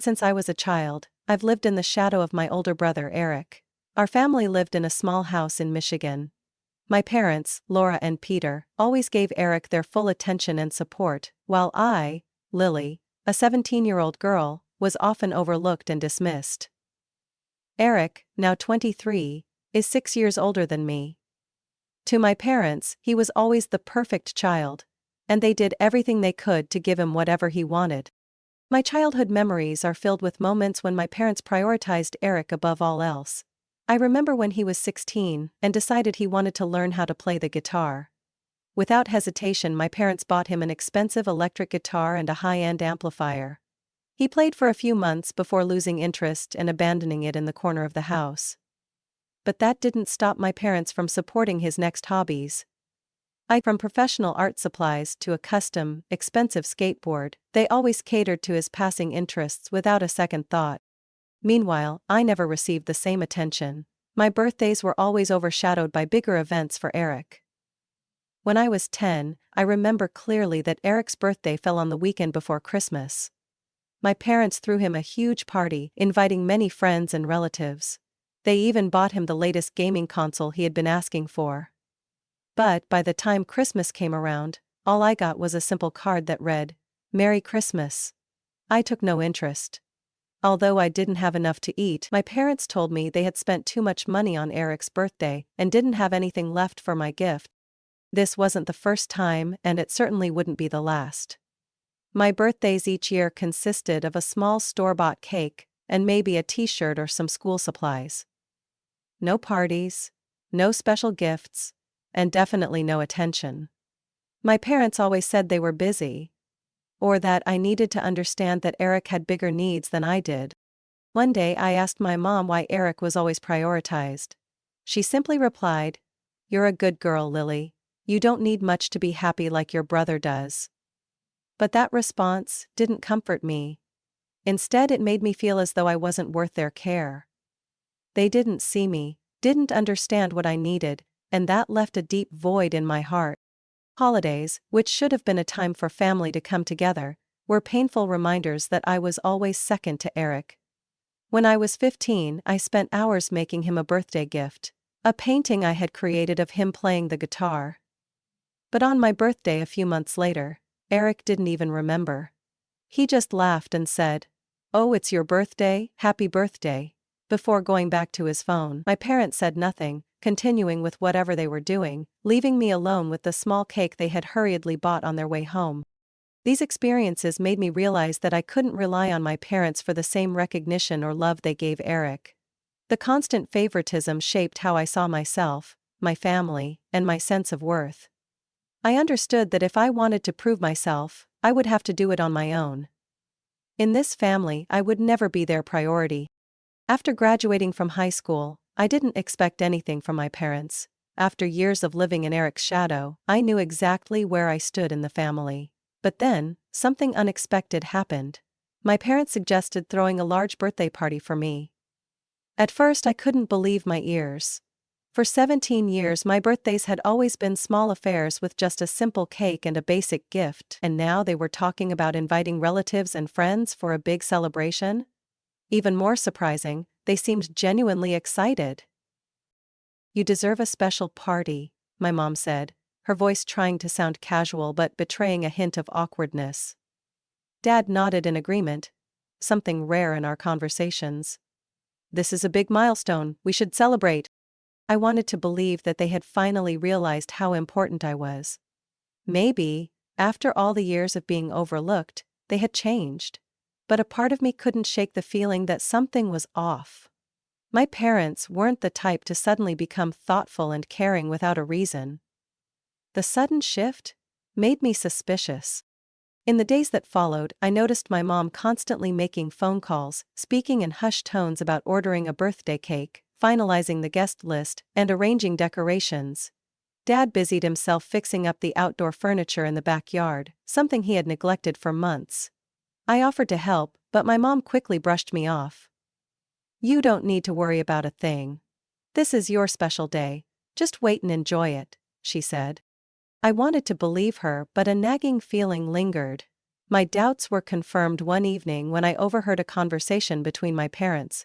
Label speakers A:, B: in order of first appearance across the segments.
A: Since I was a child, I've lived in the shadow of my older brother Eric. Our family lived in a small house in Michigan. My parents, Laura and Peter, always gave Eric their full attention and support, while I, Lily, a 17-year-old girl, was often overlooked and dismissed. Eric, now 23, is 6 years older than me. To my parents, he was always the perfect child, and they did everything they could to give him whatever he wanted. My childhood memories are filled with moments when my parents prioritized Eric above all else. I remember when he was 16 and decided he wanted to learn how to play the guitar. Without hesitation, my parents bought him an expensive electric guitar and a high-end amplifier. He played for a few months before losing interest and abandoning it in the corner of the house. But that didn't stop my parents from supporting his next hobbies. From professional art supplies to a custom, expensive skateboard, they always catered to his passing interests without a second thought. Meanwhile, I never received the same attention. My birthdays were always overshadowed by bigger events for Eric. When I was 10, I remember clearly that Eric's birthday fell on the weekend before Christmas. My parents threw him a huge party, inviting many friends and relatives. They even bought him the latest gaming console he had been asking for. But by the time Christmas came around, all I got was a simple card that read, "Merry Christmas." I took no interest. Although I didn't have enough to eat, my parents told me they had spent too much money on Eric's birthday and didn't have anything left for my gift. This wasn't the first time, and it certainly wouldn't be the last. My birthdays each year consisted of a small store-bought cake and maybe a t-shirt or some school supplies. No parties, no special gifts, and definitely no attention. My parents always said they were busy, or that I needed to understand that Eric had bigger needs than I did. One day I asked my mom why Eric was always prioritized. She simply replied, "You're a good girl, Lily. You don't need much to be happy like your brother does." But that response didn't comfort me. Instead, it made me feel as though I wasn't worth their care. They didn't see me, didn't understand what I needed, and that left a deep void in my heart. Holidays, which should have been a time for family to come together, were painful reminders that I was always second to Eric. When I was 15, I spent hours making him a birthday gift, a painting I had created of him playing the guitar. But on my birthday a few months later, Eric didn't even remember. He just laughed and said, "Oh, it's your birthday, happy birthday," before going back to his phone. My parents said nothing, continuing with whatever they were doing, leaving me alone with the small cake they had hurriedly bought on their way home. These experiences made me realize that I couldn't rely on my parents for the same recognition or love they gave Eric. The constant favoritism shaped how I saw myself, my family, and my sense of worth. I understood that if I wanted to prove myself, I would have to do it on my own. In this family, I would never be their priority. After graduating from high school, I didn't expect anything from my parents. After years of living in Eric's shadow, I knew exactly where I stood in the family. But then, something unexpected happened. My parents suggested throwing a large birthday party for me. At first, I couldn't believe my ears. For 17 years, my birthdays had always been small affairs with just a simple cake and a basic gift, and now they were talking about inviting relatives and friends for a big celebration? Even more surprising, they seemed genuinely excited. "You deserve a special party," my mom said, her voice trying to sound casual but betraying a hint of awkwardness. Dad nodded in agreement, something rare in our conversations. "This is a big milestone, we should celebrate." I wanted to believe that they had finally realized how important I was. Maybe, after all the years of being overlooked, they had changed. But a part of me couldn't shake the feeling that something was off. My parents weren't the type to suddenly become thoughtful and caring without a reason. The sudden shift made me suspicious. In the days that followed, I noticed my mom constantly making phone calls, speaking in hushed tones about ordering a birthday cake, finalizing the guest list, and arranging decorations. Dad busied himself fixing up the outdoor furniture in the backyard, something he had neglected for months. I offered to help, but my mom quickly brushed me off. "You don't need to worry about a thing. This is your special day. Just wait and enjoy it," she said. I wanted to believe her, but a nagging feeling lingered. My doubts were confirmed one evening when I overheard a conversation between my parents.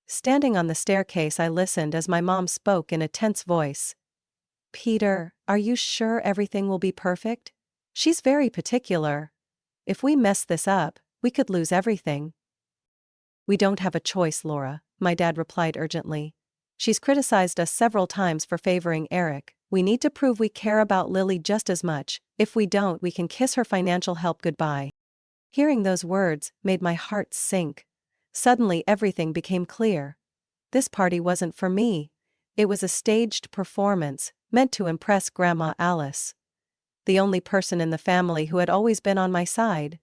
A: Standing on the staircase, I listened as my mom spoke in a tense voice. "Peter, are you sure everything will be perfect? She's very particular. If we mess this up, we could lose everything." "We don't have a choice, Laura," my dad replied urgently. "She's criticized us several times for favoring Eric. We need to prove we care about Lily just as much. If we don't, we can kiss her financial help goodbye." Hearing those words made my heart sink. Suddenly everything became clear. This party wasn't for me. It was a staged performance, meant to impress Grandma Alice, the only person in the family who had always been on my side.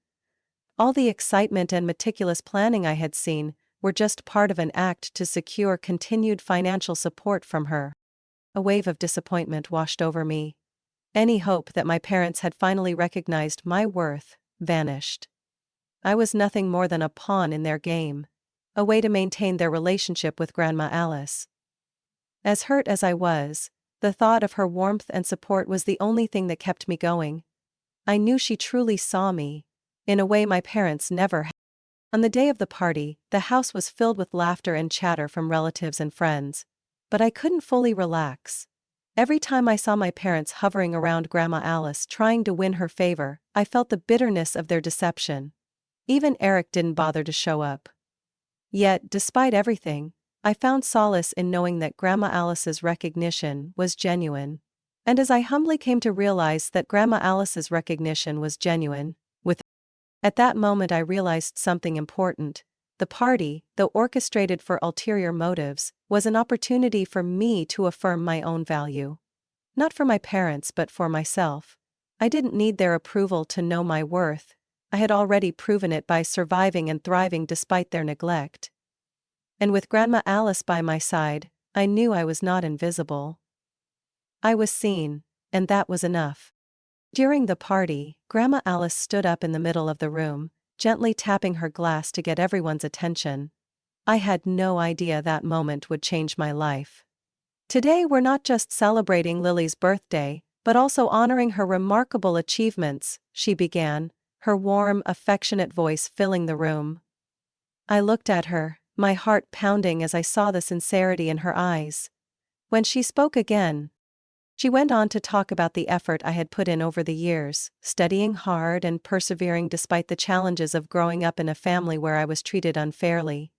A: All the excitement and meticulous planning I had seen were just part of an act to secure continued financial support from her. A wave of disappointment washed over me. Any hope that my parents had finally recognized my worth vanished. I was nothing more than a pawn in their game, a way to maintain their relationship with Grandma Alice. As hurt as I was, the thought of her warmth and support was the only thing that kept me going. I knew she truly saw me, in a way my parents never had. On the day of the party, the house was filled with laughter and chatter from relatives and friends. But I couldn't fully relax. Every time I saw my parents hovering around Grandma Alice trying to win her favor, I felt the bitterness of their deception. Even Eric didn't bother to show up. Yet, despite everything, I found solace in knowing that Grandma Alice's recognition was genuine. And as I humbly came to realize that Grandma Alice's recognition was genuine, at that moment I realized something important. The party, though orchestrated for ulterior motives, was an opportunity for me to affirm my own value. Not for my parents but for myself. I didn't need their approval to know my worth. I had already proven it by surviving and thriving despite their neglect. And with Grandma Alice by my side, I knew I was not invisible. I was seen, and that was enough. During the party, Grandma Alice stood up in the middle of the room, gently tapping her glass to get everyone's attention. I had no idea that moment would change my life. "Today we're not just celebrating Lily's birthday, but also honoring her remarkable achievements," she began, her warm, affectionate voice filling the room. I looked at her, my heart pounding as I saw the sincerity in her eyes. When she spoke again, she went on to talk about the effort I had put in over the years, studying hard and persevering despite the challenges of growing up in a family where I was treated unfairly.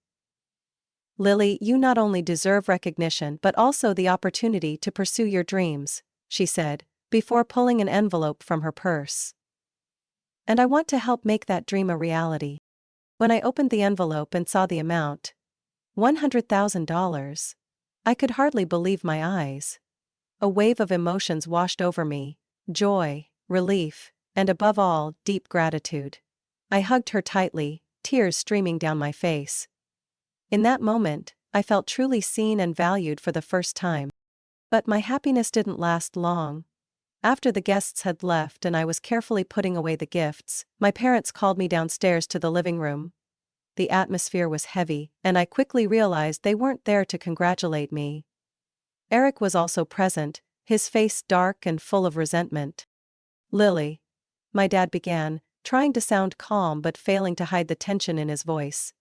A: "Lily, you not only deserve recognition but also the opportunity to pursue your dreams," she said, before pulling an envelope from her purse. "And I want to help make that dream a reality." When I opened the envelope and saw the amount, $100,000, I could hardly believe my eyes. A wave of emotions washed over me: joy, relief, and above all, deep gratitude. I hugged her tightly, tears streaming down my face. In that moment, I felt truly seen and valued for the first time. But my happiness didn't last long. After the guests had left and I was carefully putting away the gifts, my parents called me downstairs to the living room. The atmosphere was heavy, and I quickly realized they weren't there to congratulate me. Eric was also present, his face dark and full of resentment. "Lily," my dad began, trying to sound calm but failing to hide the tension in his voice.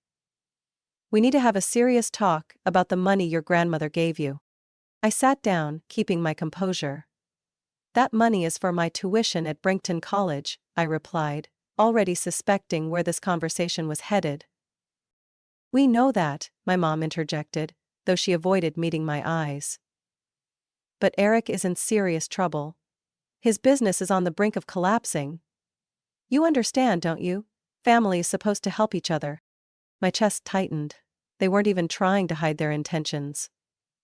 A: "We need to have a serious talk about the money your grandmother gave you." I sat down, keeping my composure. "That money is for my tuition at Brinkton College," I replied, already suspecting where this conversation was headed. "We know that," my mom interjected, though she avoided meeting my eyes. "But Eric is in serious trouble. His business is on the brink of collapsing. You understand, don't you? Family is supposed to help each other." My chest tightened. They weren't even trying to hide their intentions.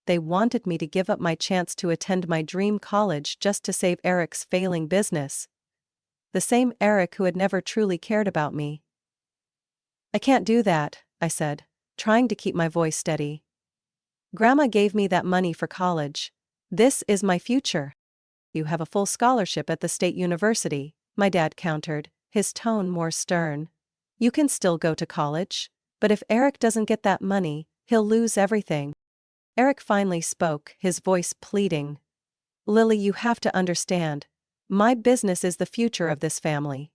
A: They wanted me to give up my chance to attend my dream college just to save Eric's failing business. The same Eric who had never truly cared about me. "I can't do that," I said, trying to keep my voice steady. "Grandma gave me that money for college. This is my future." "You have a full scholarship at the state university," my dad countered, his tone more stern. "You can still go to college. But if Eric doesn't get that money, he'll lose everything." Eric finally spoke, his voice pleading. "Lily, you have to understand. My business is the future of this family.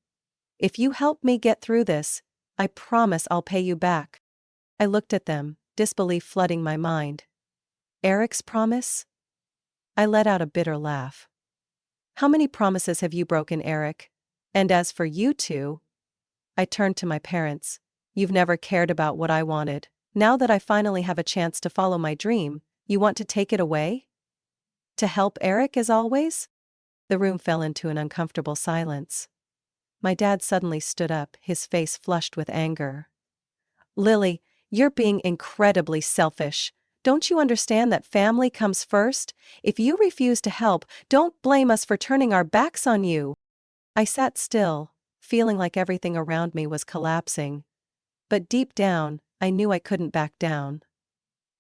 A: If you help me get through this, I promise I'll pay you back. I looked at them, disbelief flooding my mind. Eric's promise? I let out a bitter laugh. How many promises have you broken, Eric? And as for you two, I turned to my parents. You've never cared about what I wanted. Now that I finally have a chance to follow my dream, you want to take it away? To help Eric as always? The room fell into an uncomfortable silence. My dad suddenly stood up, his face flushed with anger. Lily, you're being incredibly selfish. Don't you understand that family comes first? If you refuse to help, don't blame us for turning our backs on you. I sat still, feeling like everything around me was collapsing. But deep down, I knew I couldn't back down.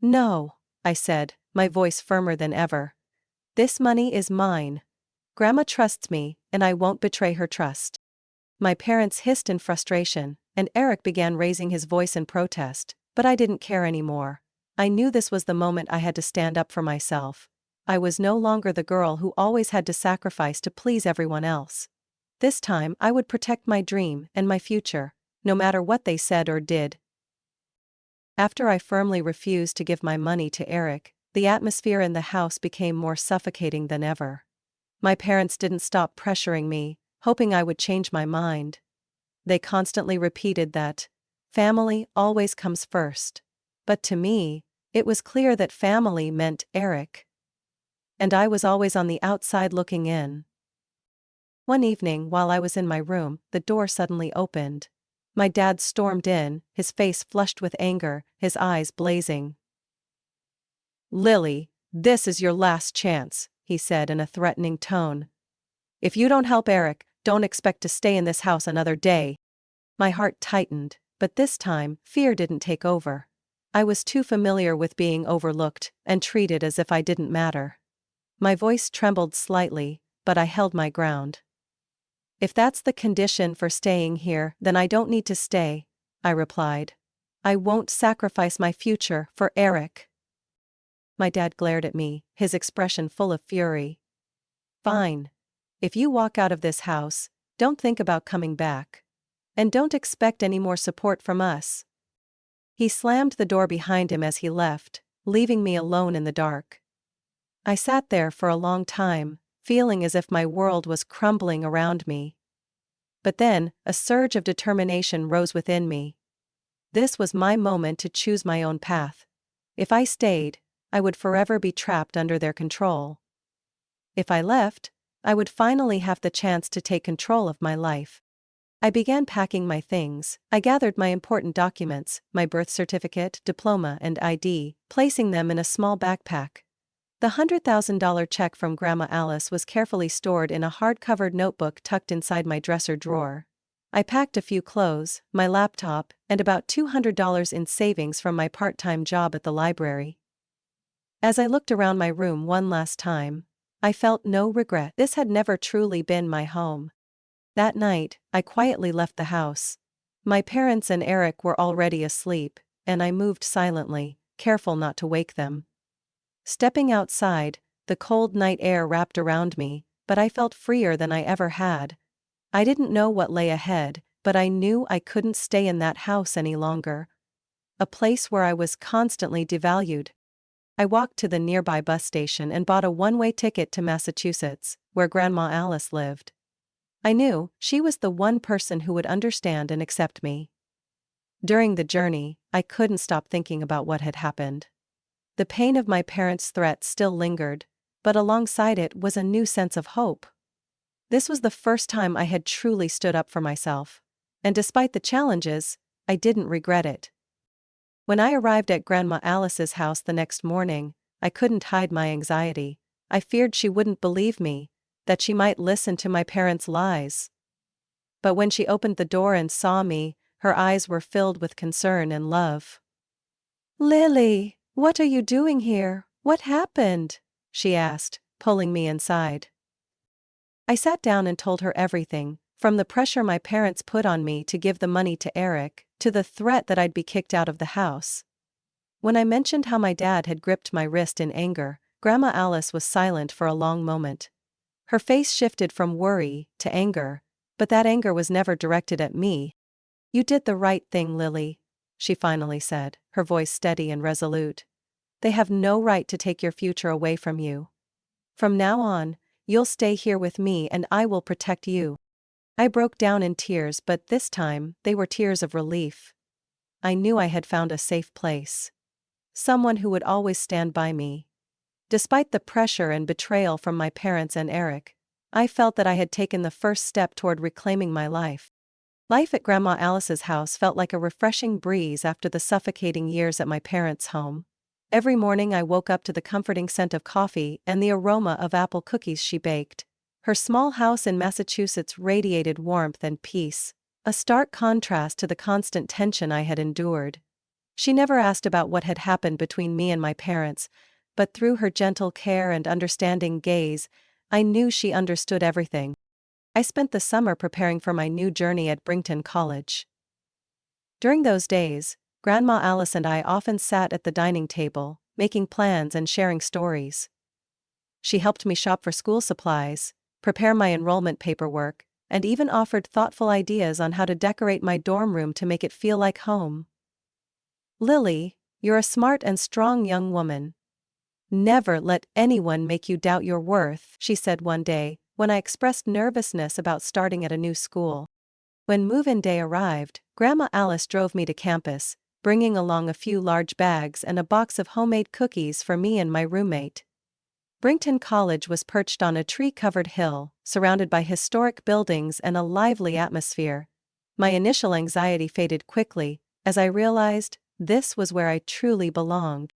A: No, I said, my voice firmer than ever. This money is mine. Grandma trusts me, and I won't betray her trust. My parents hissed in frustration, and Eric began raising his voice in protest, but I didn't care anymore. I knew this was the moment I had to stand up for myself. I was no longer the girl who always had to sacrifice to please everyone else. This time I would protect my dream and my future, no matter what they said or did. After I firmly refused to give my money to Eric, the atmosphere in the house became more suffocating than ever. My parents didn't stop pressuring me, hoping I would change my mind. They constantly repeated that family always comes first. But to me, it was clear that family meant Eric. And I was always on the outside looking in. One evening, while I was in my room, the door suddenly opened. My dad stormed in, his face flushed with anger, his eyes blazing. Lily, this is your last chance, he said in a threatening tone. If you don't help Eric, don't expect to stay in this house another day. My heart tightened, but this time, fear didn't take over. I was too familiar with being overlooked and treated as if I didn't matter. My voice trembled slightly, but I held my ground. If that's the condition for staying here, then I don't need to stay, I replied. I won't sacrifice my future for Eric. My dad glared at me, his expression full of fury. Fine. If you walk out of this house, don't think about coming back. And don't expect any more support from us. He slammed the door behind him as he left, leaving me alone in the dark. I sat there for a long time, feeling as if my world was crumbling around me. But then, a surge of determination rose within me. This was my moment to choose my own path. If I stayed, I would forever be trapped under their control. If I left, I would finally have the chance to take control of my life. I began packing my things. I gathered my important documents, my birth certificate, diploma, and ID, placing them in a small backpack. The $100,000 check from Grandma Alice was carefully stored in a hard-covered notebook tucked inside my dresser drawer. I packed a few clothes, my laptop, and about $200 in savings from my part-time job at the library. As I looked around my room one last time, I felt no regret. This had never truly been my home. That night, I quietly left the house. My parents and Eric were already asleep, and I moved silently, careful not to wake them. Stepping outside, the cold night air wrapped around me, but I felt freer than I ever had. I didn't know what lay ahead, but I knew I couldn't stay in that house any longer. A place where I was constantly devalued. I walked to the nearby bus station and bought a one-way ticket to Massachusetts, where Grandma Alice lived. I knew she was the one person who would understand and accept me. During the journey, I couldn't stop thinking about what had happened. The pain of my parents' threat still lingered, but alongside it was a new sense of hope. This was the first time I had truly stood up for myself, and despite the challenges, I didn't regret it. When I arrived at Grandma Alice's house the next morning, I couldn't hide my anxiety. I feared she wouldn't believe me, that she might listen to my parents' lies. But when she opened the door and saw me, her eyes were filled with concern and love. "Lily, what are you doing here? What happened?" she asked, pulling me inside. I sat down and told her everything, from the pressure my parents put on me to give the money to Eric, to the threat that I'd be kicked out of the house. When I mentioned how my dad had gripped my wrist in anger, Grandma Alice was silent for a long moment. Her face shifted from worry to anger, But that anger was never directed at me. "You did the right thing, Lily," she finally said, her voice steady and resolute. "They have no right to take your future away from you. From now on, you'll stay here with me and I will protect you." I broke down in tears, but this time, they were tears of relief. I knew I had found a safe place. Someone who would always stand by me. Despite the pressure and betrayal from my parents and Eric, I felt that I had taken the first step toward reclaiming my life. Life at Grandma Alice's house felt like a refreshing breeze after the suffocating years at my parents' home. Every morning I woke up to the comforting scent of coffee and the aroma of apple cookies she baked. Her small house in Massachusetts radiated warmth and peace, a stark contrast to the constant tension I had endured. She never asked about what had happened between me and my parents, but through her gentle care and understanding gaze, I knew she understood everything. I spent the summer preparing for my new journey at Brington College. During those days, Grandma Alice and I often sat at the dining table, making plans and sharing stories. She helped me shop for school supplies, prepare my enrollment paperwork, and even offered thoughtful ideas on how to decorate my dorm room to make it feel like home. "Lily, you're a smart and strong young woman. Never let anyone make you doubt your worth," she said one day, when I expressed nervousness about starting at a new school. When move-in day arrived, Grandma Alice drove me to campus, bringing along a few large bags and a box of homemade cookies for me and my roommate. Brington College was perched on a tree-covered hill, surrounded by historic buildings and a lively atmosphere. My initial anxiety faded quickly, as I realized this was where I truly belonged.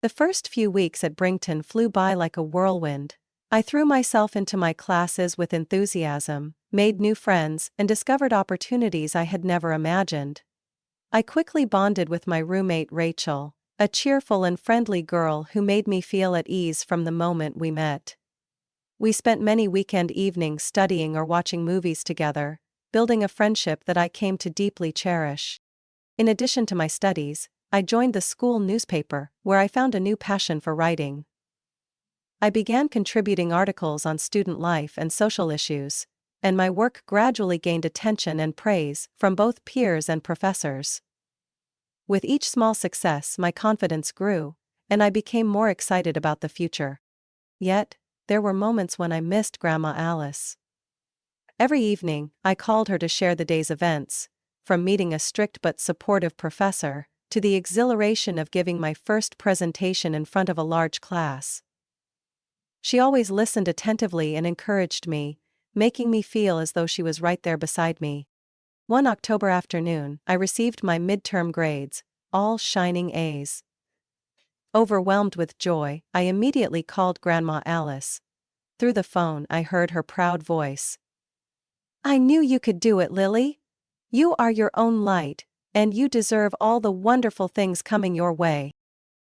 A: The first few weeks at Brington flew by like a whirlwind. I threw myself into my classes with enthusiasm, made new friends, and discovered opportunities I had never imagined. I quickly bonded with my roommate Rachel, a cheerful and friendly girl who made me feel at ease from the moment we met. We spent many weekend evenings studying or watching movies together, building a friendship that I came to deeply cherish. In addition to my studies, I joined the school newspaper, where I found a new passion for writing. I began contributing articles on student life and social issues, and my work gradually gained attention and praise from both peers and professors. With each small success, my confidence grew, and I became more excited about the future. Yet, there were moments when I missed Grandma Alice. Every evening, I called her to share the day's events, from meeting a strict but supportive professor, to the exhilaration of giving my first presentation in front of a large class. She always listened attentively and encouraged me, making me feel as though she was right there beside me. One October afternoon, I received my midterm grades, all shining A's. Overwhelmed with joy, I immediately called Grandma Alice. Through the phone, I heard her proud voice. "I knew you could do it, Lily. You are your own light, and you deserve all the wonderful things coming your way."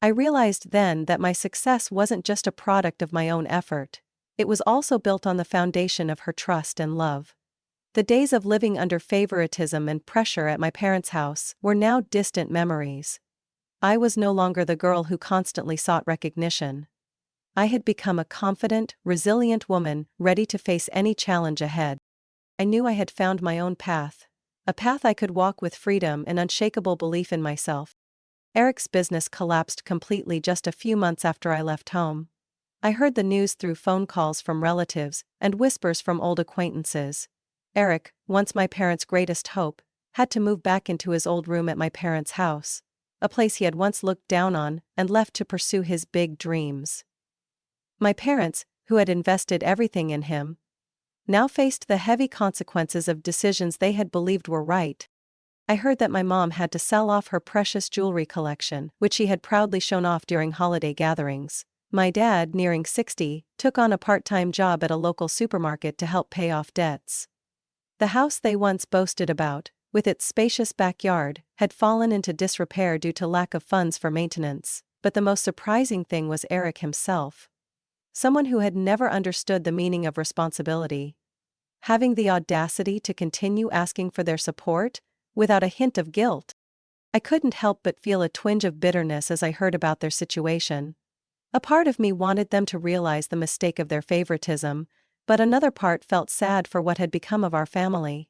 A: I realized then that my success wasn't just a product of my own effort. It was also built on the foundation of her trust and love. The days of living under favoritism and pressure at my parents' house were now distant memories. I was no longer the girl who constantly sought recognition. I had become a confident, resilient woman, ready to face any challenge ahead. I knew I had found my own path, a path I could walk with freedom and unshakable belief in myself. Eric's business collapsed completely just a few months after I left home. I heard the news through phone calls from relatives and whispers from old acquaintances. Eric, once my parents' greatest hope, had to move back into his old room at my parents' house, a place he had once looked down on and left to pursue his big dreams. My parents, who had invested everything in him, now faced the heavy consequences of decisions they had believed were right. I heard that my mom had to sell off her precious jewelry collection, which she had proudly shown off during holiday gatherings. My dad, nearing 60, took on a part-time job at a local supermarket to help pay off debts. The house they once boasted about, with its spacious backyard, had fallen into disrepair due to lack of funds for maintenance. But the most surprising thing was Eric himself. Someone who had never understood the meaning of responsibility. Having the audacity to continue asking for their support, without a hint of guilt. I couldn't help but feel a twinge of bitterness as I heard about their situation. A part of me wanted them to realize the mistake of their favoritism, But another part felt sad for what had become of our family.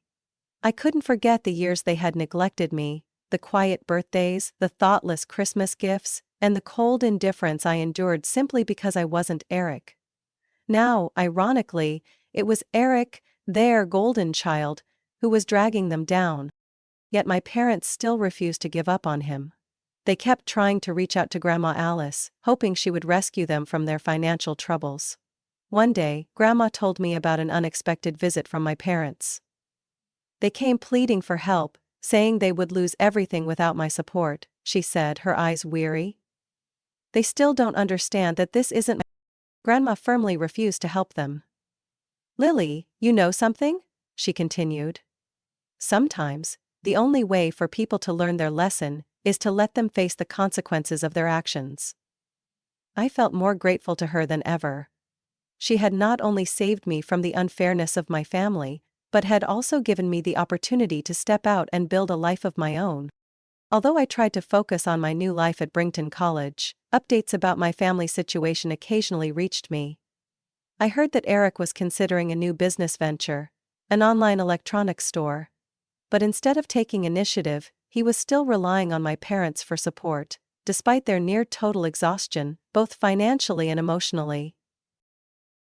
A: I couldn't forget the years they had neglected me, the quiet birthdays, the thoughtless Christmas gifts, and the cold indifference I endured simply because I wasn't Eric. Now, ironically, it was Eric, their golden child, who was dragging them down. Yet my parents still refused to give up on him. They kept trying to reach out to Grandma Alice, hoping she would rescue them from their financial troubles. One day, Grandma told me about an unexpected visit from my parents. They came pleading for help, saying they would lose everything without my support, she said, her eyes weary. They still don't understand that this isn't my... Grandma firmly refused to help them. Lily, you know something? She continued. Sometimes, the only way for people to learn their lesson is to let them face the consequences of their actions. I felt more grateful to her than ever. She had not only saved me from the unfairness of my family, but had also given me the opportunity to step out and build a life of my own. Although I tried to focus on my new life at Brington College, updates about my family situation occasionally reached me. I heard that Eric was considering a new business venture, an online electronics store. But instead of taking initiative, he was still relying on my parents for support, despite their near-total exhaustion, both financially and emotionally.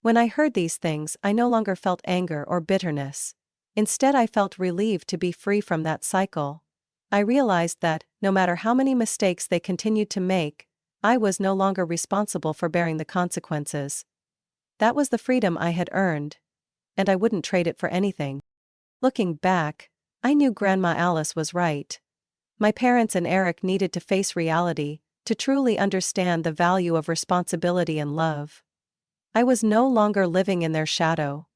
A: When I heard these things, I no longer felt anger or bitterness. Instead, I felt relieved to be free from that cycle. I realized that, no matter how many mistakes they continued to make, I was no longer responsible for bearing the consequences. That was the freedom I had earned, and I wouldn't trade it for anything. Looking back, I knew Grandma Alice was right. My parents and Eric needed to face reality, to truly understand the value of responsibility and love. I was no longer living in their shadow.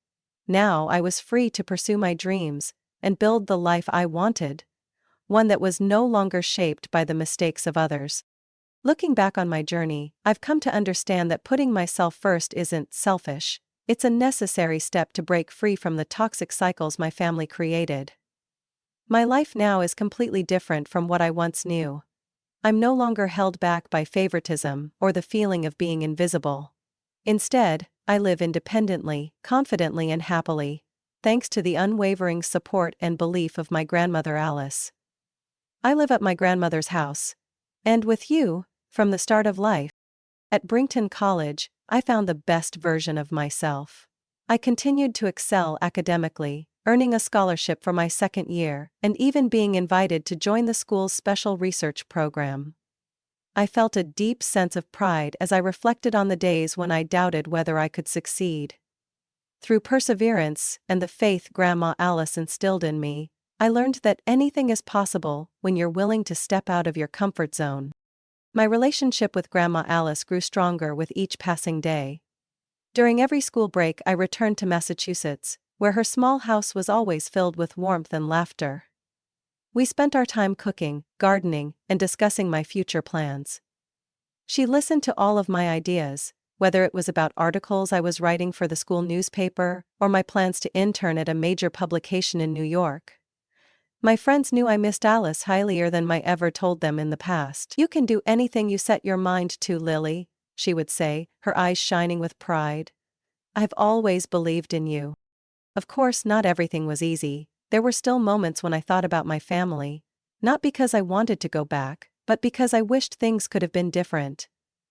A: Now I was free to pursue my dreams and build the life I wanted, one that was no longer shaped by the mistakes of others. Looking back on my journey, I've come to understand that putting myself first isn't selfish. It's a necessary step to break free from the toxic cycles my family created. My life now is completely different from what I once knew. I'm no longer held back by favoritism or the feeling of being invisible. Instead, I live independently, confidently and happily, thanks to the unwavering support and belief of my grandmother Alice. I live at my grandmother's house. And with you, from the start of life. At Brington College, I found the best version of myself. I continued to excel academically, earning a scholarship for my second year, and even being invited to join the school's special research program. I felt a deep sense of pride as I reflected on the days when I doubted whether I could succeed. Through perseverance and the faith Grandma Alice instilled in me, I learned that anything is possible when you're willing to step out of your comfort zone. My relationship with Grandma Alice grew stronger with each passing day. During every school break, I returned to Massachusetts, where her small house was always filled with warmth and laughter. We spent our time cooking, gardening, and discussing my future plans. She listened to all of my ideas, whether it was about articles I was writing for the school newspaper or my plans to intern at a major publication in New York. My friends knew I missed Alice highlier than I ever told them in the past. "You can do anything you set your mind to, Lily," she would say, her eyes shining with pride. "I've always believed in you." Of course, not everything was easy. There were still moments when I thought about my family, not because I wanted to go back, but because I wished things could have been different.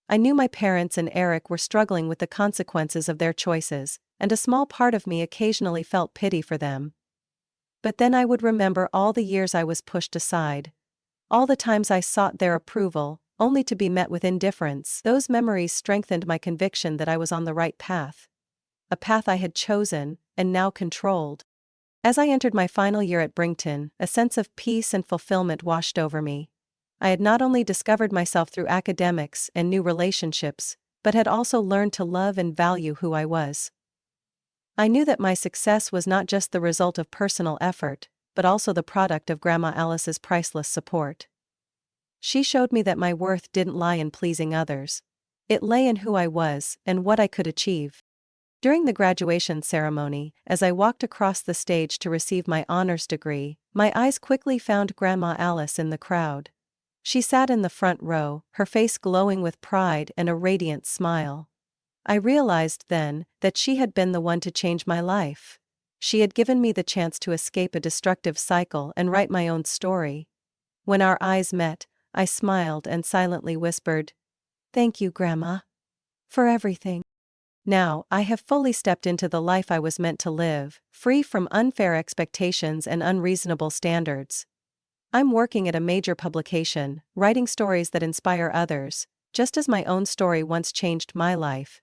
A: I knew my parents and Eric were struggling with the consequences of their choices, and a small part of me occasionally felt pity for them. But then I would remember all the years I was pushed aside, all the times I sought their approval, only to be met with indifference. Those memories strengthened my conviction that I was on the right path. A path I had chosen, and now controlled. As I entered my final year at Brington, a sense of peace and fulfillment washed over me. I had not only discovered myself through academics and new relationships, but had also learned to love and value who I was. I knew that my success was not just the result of personal effort, but also the product of Grandma Alice's priceless support. She showed me that my worth didn't lie in pleasing others. It lay in who I was and what I could achieve. During the graduation ceremony, as I walked across the stage to receive my honors degree, my eyes quickly found Grandma Alice in the crowd. She sat in the front row, her face glowing with pride and a radiant smile. I realized then that she had been the one to change my life. She had given me the chance to escape a destructive cycle and write my own story. When our eyes met, I smiled and silently whispered, "Thank you, Grandma, for everything." Now, I have fully stepped into the life I was meant to live, free from unfair expectations and unreasonable standards. I'm working at a major publication, writing stories that inspire others, just as my own story once changed my life.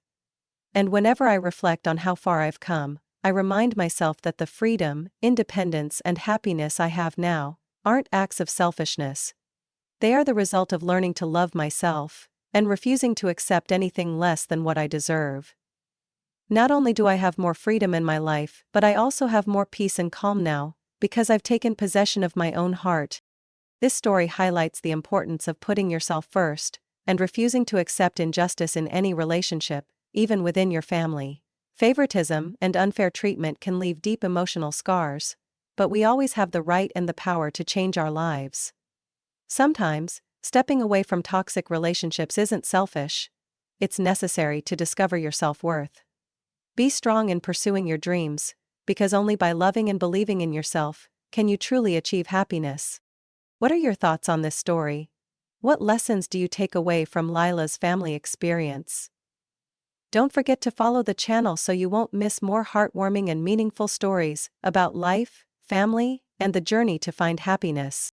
A: And whenever I reflect on how far I've come, I remind myself that the freedom, independence, and happiness I have now aren't acts of selfishness. They are the result of learning to love myself and refusing to accept anything less than what I deserve. Not only do I have more freedom in my life, but I also have more peace and calm now, because I've taken possession of my own heart. This story highlights the importance of putting yourself first and refusing to accept injustice in any relationship, even within your family. Favoritism and unfair treatment can leave deep emotional scars, but we always have the right and the power to change our lives. Sometimes, stepping away from toxic relationships isn't selfish. It's necessary to discover your self-worth. Be strong in pursuing your dreams, because only by loving and believing in yourself can you truly achieve happiness. What are your thoughts on this story? What lessons do you take away from Lila's family experience? Don't forget to follow the channel so you won't miss more heartwarming and meaningful stories about life, family, and the journey to find happiness.